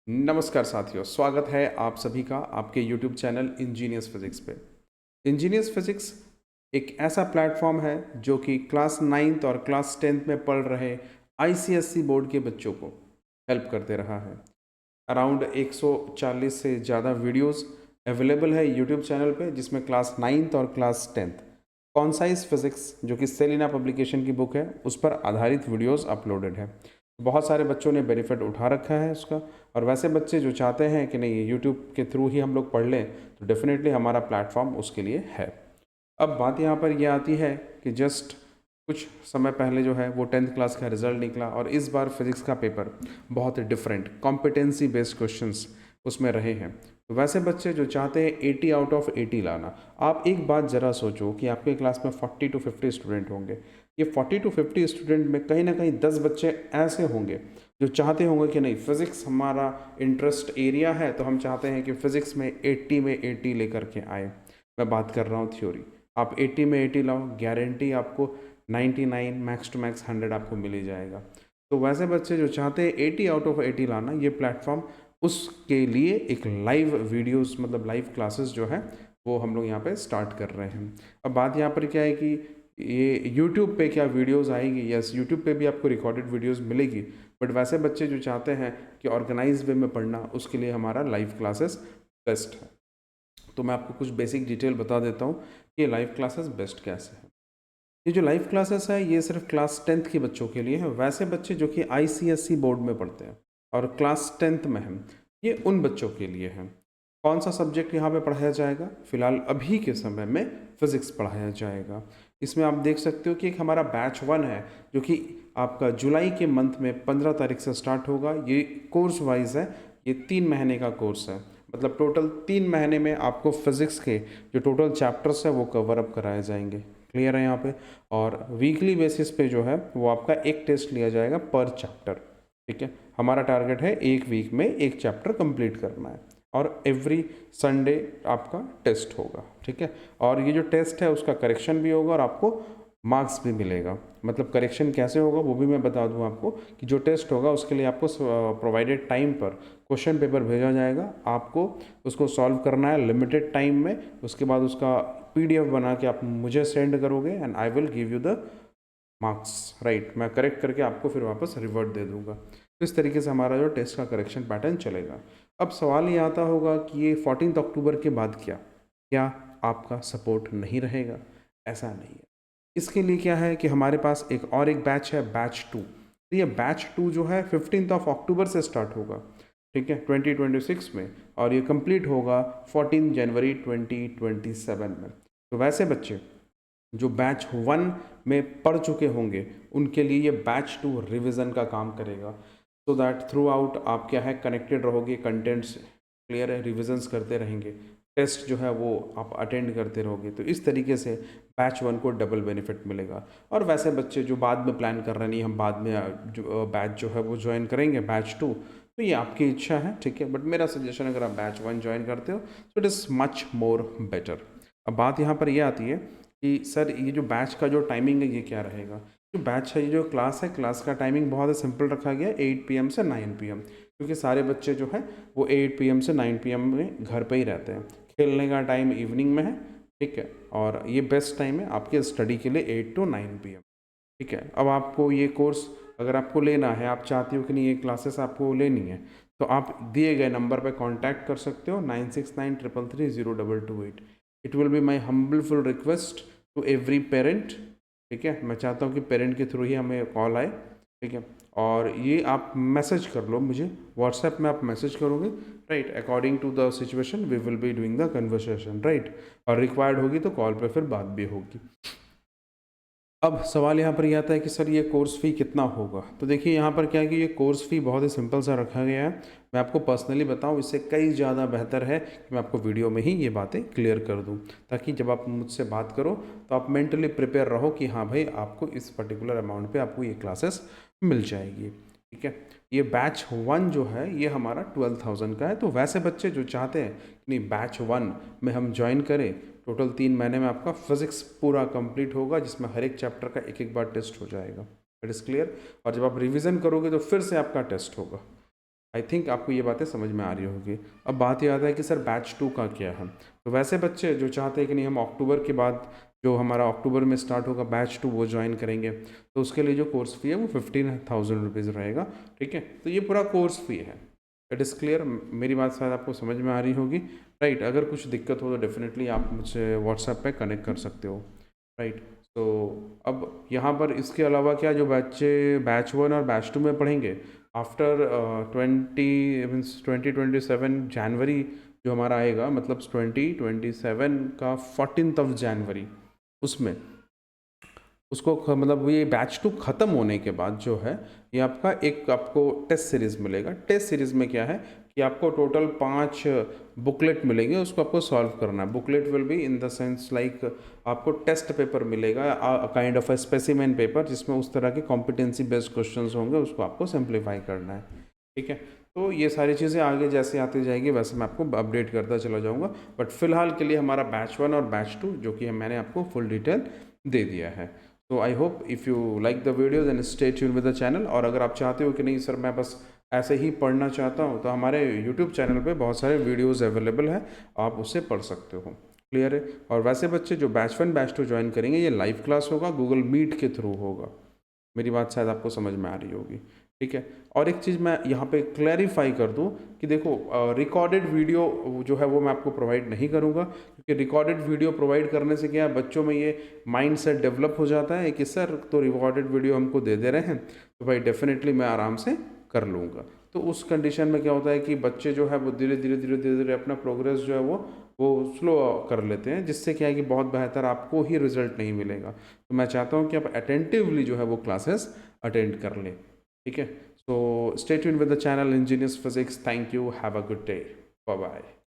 नमस्कार साथियों, स्वागत है आप सभी का आपके YouTube चैनल इंजीनियर्स फिजिक्स पे। इंजीनियर्स फिजिक्स एक ऐसा प्लेटफॉर्म है जो कि क्लास 9th और क्लास 10th में पढ़ रहे आईसीएसई बोर्ड के बच्चों को हेल्प करते रहा है। अराउंड 140 से ज़्यादा वीडियोस अवेलेबल है यूट्यूब चैनल पे, जिसमें क्लास 9th और क्लास 10th कॉन्साइज फिजिक्स जो कि सेलिना पब्लिकेशन की बुक है उस पर आधारित वीडियोस अपलोडेड है। बहुत सारे बच्चों ने बेनिफिट उठा रखा है उसका। और वैसे बच्चे जो चाहते हैं कि नहीं यूट्यूब के थ्रू ही हम लोग पढ़ लें, तो डेफिनेटली हमारा प्लेटफॉर्म उसके लिए है। अब बात यहाँ पर यह आती है कि जस्ट कुछ समय पहले जो है वो 10th क्लास का रिजल्ट निकला और इस बार फिजिक्स का पेपर बहुत डिफरेंट कॉम्पिटेंसी बेस्ड क्वेश्चंस उसमें रहे हैं। तो वैसे बच्चे जो चाहते हैं 80 आउट ऑफ 80 लाना, आप एक बात ज़रा सोचो कि आपके क्लास में 40 to 50 स्टूडेंट होंगे। ये 40 to 50 स्टूडेंट में कहीं ना कहीं 10 बच्चे ऐसे होंगे जो चाहते होंगे कि नहीं फिज़िक्स हमारा इंटरेस्ट एरिया है, तो हम चाहते हैं कि फ़िज़िक्स में 80 में 80 लेकर के आए। मैं बात कर रहा हूँ थ्योरी। आप 80 में 80 लाओ, गारंटी आपको 99 मैक्स टू मैक्स 100 आपको मिल ही जाएगा। तो वैसे बच्चे जो चाहते हैं 80 आउट ऑफ 80 लाना, ये प्लेटफॉर्म उसके लिए एक लाइव वीडियोस मतलब लाइव क्लासेस जो है वो हम लोग यहाँ पे स्टार्ट कर रहे हैं। अब बात यहाँ पर क्या है कि ये यूट्यूब पे क्या वीडियोस आएगी, यस यूट्यूब पे भी आपको रिकॉर्डेड वीडियोस मिलेगी, बट वैसे बच्चे जो चाहते हैं कि ऑर्गेनाइज वे में पढ़ना, उसके लिए हमारा लाइव क्लासेस बेस्ट है। तो मैं आपको कुछ बेसिक डिटेल बता देता हूँ कि ये लाइव क्लासेस बेस्ट कैसे है। ये जो लाइव क्लासेस है ये सिर्फ क्लास 10th के बच्चों के लिए है। वैसे बच्चे जो कि आईसीएसई बोर्ड में पढ़ते हैं और क्लास 10th में हैं, ये उन बच्चों के लिए है। कौन सा सब्जेक्ट यहाँ पे पढ़ाया जाएगा? फिलहाल अभी के समय में फिजिक्स पढ़ाया जाएगा। इसमें आप देख सकते हो कि एक हमारा बैच 1 है जो कि आपका जुलाई के मंथ में 15 तारीख से स्टार्ट होगा। ये कोर्स वाइज है, ये 3 महीने का कोर्स है। मतलब टोटल 3 महीने में आपको फिजिक्स के जो टोटल चैप्टर्स है वो कवर अप कराए जाएंगे। क्लियर है यहाँ पे? और वीकली बेसिस पे जो है वो आपका एक टेस्ट लिया जाएगा पर चैप्टर। ठीक है, हमारा टारगेट है एक वीक में एक चैप्टर कंप्लीट करना है और एवरी संडे आपका टेस्ट होगा। ठीक है, और ये जो टेस्ट है उसका करेक्शन भी होगा और आपको मार्क्स भी मिलेगा। मतलब करेक्शन कैसे होगा वो भी मैं बता दूं आपको कि जो टेस्ट होगा उसके लिए आपको प्रोवाइडेड टाइम पर क्वेश्चन पेपर भेजा जाएगा, आपको उसको सॉल्व करना है लिमिटेड टाइम में। उसके बाद उसका पीडीएफ बना के आप मुझे सेंड करोगे and I will give you the marks. Right, मैं करेक्ट करके आपको फिर वापस रिवर्ट दे दूंगा। तो इस तरीके से हमारा जो टेस्ट का करेक्शन पैटर्न चलेगा। अब सवाल ये आता होगा कि ये 14 अक्टूबर के बाद क्या आपका सपोर्ट नहीं रहेगा? ऐसा नहीं है। इसके लिए क्या है कि हमारे पास एक बैच है, बैच 2। तो ये बैच 2 जो है 15 अक्टूबर से स्टार्ट होगा। ठीक है, 2026 में, और ये कंप्लीट होगा 14 जनवरी 2027 में। तो वैसे बच्चे जो बैच 1 में पढ़ चुके होंगे उनके लिए ये बैच 2 रिवीजन का काम करेगा। सो दैट थ्रू आउट आप क्या है कनेक्टेड रहोगे, कंटेंट्स क्लियर है, रिविजन्स करते रहेंगे, टेस्ट जो है वो आप अटेंड करते रहोगे। तो इस तरीके से बैच 1 को डबल बेनिफिट मिलेगा। और वैसे बच्चे जो बाद में प्लान कर रहे नहीं हम बाद में जो बैच जो है वो ज्वाइन करेंगे बैच 2, तो ये आपकी इच्छा है। ठीक है, बट मेरा सजेशन अगर आप बैच 1 ज्वाइन करते हो तो it is much more better. अब बात यहाँ पर यह आती है कि सर ये जो बैच का जो टाइमिंग है ये क्या रहेगा? जो बैच है, ये जो क्लास है, क्लास का टाइमिंग बहुत ही सिंपल रखा गया है, 8 PM से 9 PM, क्योंकि सारे बच्चे जो है वो 8 PM से 9 PM में घर पे ही रहते हैं। खेलने का टाइम इवनिंग में है। ठीक है, और ये बेस्ट टाइम है आपके स्टडी के लिए 8 to 9 PM। ठीक है, अब आपको ये कोर्स अगर आपको लेना है, आप चाहते हो कि नहीं ये क्लासेस आपको लेनी है, तो आप दिए गए नंबर पर कॉन्टैक्ट कर सकते हो 9693330228। It will be my humbleful request to every parent. ठीक है, मैं चाहता हूँ कि पेरेंट के थ्रू ही हमें कॉल आए। ठीक है, और ये आप मैसेज कर लो मुझे व्हाट्सएप में, आप मैसेज करोगे, right, according to the situation we will be doing the conversation, right. और रिक्वायर्ड होगी तो कॉल पे फिर बात भी होगी। अब सवाल यहाँ पर यह आता है कि सर ये कोर्स फ़ी कितना होगा? तो देखिए यहाँ पर क्या है कि ये कोर्स फ़ी बहुत ही सिंपल सा रखा गया है। मैं आपको पर्सनली बताऊँ, इससे कई ज़्यादा बेहतर है कि मैं आपको वीडियो में ही ये बातें क्लियर कर दूँ, ताकि जब आप मुझसे बात करो तो आप मेंटली प्रिपेयर रहो कि हाँ भाई आपको इस पर्टिकुलर अमाउंट पे आपको ये क्लासेस मिल जाएगी। ठीक है, ये बैच 1 जो है ये हमारा 12,000 का है। तो वैसे बच्चे जो चाहते हैं कि नहीं बैच 1 में हम ज्वाइन करें, टोटल 3 महीने में आपका फिजिक्स पूरा कंप्लीट होगा, जिसमें हर एक चैप्टर का एक एक बार टेस्ट हो जाएगा। It is clear. और जब आप रिवीजन करोगे तो फिर से आपका टेस्ट होगा। आई थिंक आपको ये बातें समझ में आ रही होगी। अब बात ये आता है कि सर बैच 2 का क्या है। तो वैसे बच्चे जो चाहते हैं कि नहीं हम अक्टूबर के बाद, जो हमारा अक्टूबर में स्टार्ट होगा बैच 2, वो ज्वाइन करेंगे, तो उसके लिए जो कोर्स फी है वो 15,000 रुपीज़ रहेगा। ठीक है, तो ये पूरा कोर्स फी है। इट इज़ क्लियर, मेरी बात शायद आपको समझ में आ रही होगी। राइट, अगर कुछ दिक्कत हो तो डेफिनेटली आप मुझसे व्हाट्सएप पे कनेक्ट कर सकते हो। राइट, तो अब यहाँ पर इसके अलावा क्या, जो बच्चे बैच 1 और बैच 2 में पढ़ेंगे आफ्टर 2027 जनवरी जो हमारा आएगा, मतलब 2027 का 14 जनवरी, उसमें उसको मतलब ये बैच 2 ख़त्म होने के बाद जो है, ये आपका एक आपको टेस्ट सीरीज़ मिलेगा। टेस्ट सीरीज़ में क्या है कि आपको टोटल 5 बुकलेट मिलेंगे, उसको आपको सॉल्व करना है। Booklet will be in the sense like आपको टेस्ट पेपर मिलेगा, kind of a specimen paper, जिसमें उस तरह के कॉम्पिटेंसी बेस्ड क्वेश्चंस होंगे, उसको आपको सिंप्लीफाई करना है। ठीक है, तो ये सारी चीज़ें आगे जैसे आती जाएगी वैसे मैं आपको अपडेट करता चला जाऊँगा। बट फिलहाल के लिए हमारा बैच 1 और बैच 2 जो कि मैंने आपको फुल डिटेल दे दिया है। तो I hope if you like the video then stay tune with the channel. और अगर आप चाहते हो कि नहीं सर मैं बस ऐसे ही पढ़ना चाहता हूँ, तो हमारे यूट्यूब चैनल पे बहुत सारे वीडियोस अवेलेबल हैं, आप उससे पढ़ सकते हो। क्लियर है। और वैसे बच्चे जो बैच 1 बैच 2 ज्वाइन करेंगे, ये लाइव क्लास होगा, गूगल मीट के थ्रू होगा। मेरी बात शायद आपको समझ में आ रही होगी। ठीक है, और एक चीज़ मैं यहाँ पे क्लैरिफाई कर दूँ कि देखो रिकॉर्डेड वीडियो जो है वो मैं आपको प्रोवाइड नहीं करूँगा, क्योंकि रिकॉर्डेड वीडियो प्रोवाइड करने से क्या है, बच्चों में ये माइंड सेट डेवलप हो जाता है कि सर तो रिकॉर्डेड वीडियो हमको दे दे रहे हैं, तो भाई डेफिनेटली मैं आराम से कर लूँगा। तो उस कंडीशन में क्या होता है कि बच्चे जो है वो धीरे धीरे धीरे धीरे धीरे अपना प्रोग्रेस जो है वो स्लो कर लेते हैं, जिससे क्या है कि बहुत बेहतर आपको ही रिजल्ट नहीं मिलेगा। तो मैं चाहता हूँ कि आप अटेंटिवली जो है वो क्लासेस अटेंड कर लें। ठीक है, so stay tuned with the channel Ingenious Physics. Thank you, have a good day, bye bye.